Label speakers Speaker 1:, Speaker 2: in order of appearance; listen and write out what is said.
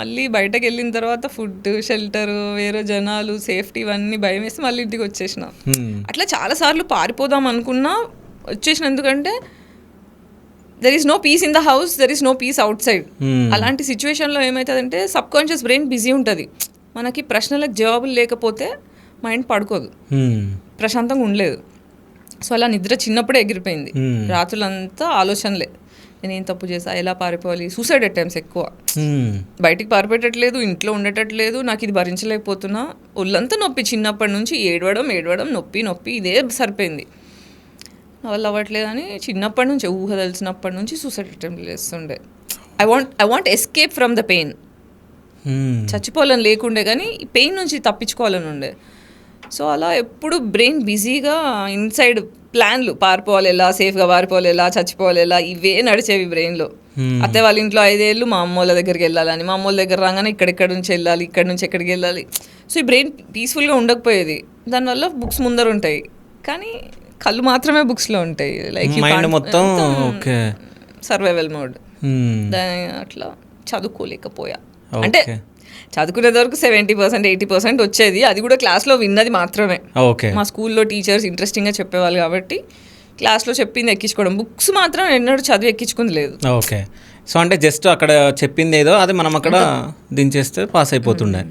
Speaker 1: మళ్ళీ బయటకు వెళ్ళిన తర్వాత ఫుడ్, షెల్టర్, వేరే జనాలు, సేఫ్టీ ఇవన్నీ భయం వేసి మళ్ళీ ఇంటికి వచ్చేసిన. అట్లా చాలాసార్లు పారిపోదాం అనుకున్నా వచ్చేసిన. ఎందుకంటే there is no peace in the house, there is no peace outside. అలాంటి సిచ్యువేషన్లో ఏమవుతుందంటే సబ్ కాన్షియస్ బ్రెయిన్ బిజీ ఉంటుంది. మనకి ప్రశ్నలకు జవాబులు లేకపోతే మైండ్ పడుకోదు, ప్రశాంతంగా ఉండలేదు. సో అలా నిద్ర చిన్నప్పుడే ఎగిరిపోయింది. రాత్రులంతా ఆలోచనలే, నేనేం తప్పు చేసా, ఎలా పారిపోవాలి, సూసైడ్ అటెంప్ట్స్ ఎక్కువ. బయటికి పారిపోయేటట్లేదు, ఇంట్లో ఉండేటట్లేదు, నాకు ఇది భరించలేకపోతున్నా, ఒళ్ళంతా నొప్పి. చిన్నప్పటి నుంచి ఏడవడం నొప్పి ఇదే సరిపోయింది. నా వల్ల అవ్వట్లేదని చిన్నప్పటి నుంచి, ఊహ తెలిసినప్పటి నుంచి సూసైడ్ అటెంప్ట్ చేస్తుండే. I want escape from the pain. చచ్చిపోవాలని లేకుండే కానీ ఈ పెయిన్ నుంచి తప్పించుకోవాలని ఉండే. సో అలా ఎప్పుడు బ్రెయిన్ బిజీగా ఇన్సైడ్ ప్లాన్లు, పారిపోవాలి ఎలా, సేఫ్గా పారిపోవాలి ఎలా, చచ్చిపోవాలి ఎలా, ఇవే నడిచేవి బ్రెయిన్లో. అత్తే వాళ్ళ ఇంట్లో 5 ఏళ్ళు మా అమ్మ వాళ్ళ దగ్గరికి వెళ్ళాలని, మా అమ్మ వాళ్ళ దగ్గర రాగానే ఇక్కడెక్కడ నుంచి వెళ్ళాలి, ఇక్కడ నుంచి ఎక్కడికి వెళ్ళాలి. సో ఈ బ్రెయిన్ పీస్ఫుల్గా ఉండకపోయేది. దానివల్ల బుక్స్ ముందర ఉంటాయి కానీ కళ్ళు మాత్రమే బుక్స్లో ఉంటాయి. లైక్
Speaker 2: మొత్తం
Speaker 1: సర్వైవల్ మోడ్. అట్లా చదువుకోలేకపోయా. అంటే చదువుకునేది వరకు 70%, 80% వచ్చేది. అది కూడా క్లాస్లో విన్నది మాత్రమే. మా స్కూల్లో టీచర్స్ ఇంట్రెస్టింగ్గా చెప్పేవాళ్ళు కాబట్టి క్లాస్లో చెప్పింది ఎక్కించుకోవడం. బుక్స్ మాత్రం ఎన్నడూ చదివి ఎక్కించుకుంది లేదు.
Speaker 2: ఓకే. సో అంటే జస్ట్ అక్కడ చెప్పింది ఏదో అది మనం అక్కడ దించేస్తే పాస్ అయిపోతుండే.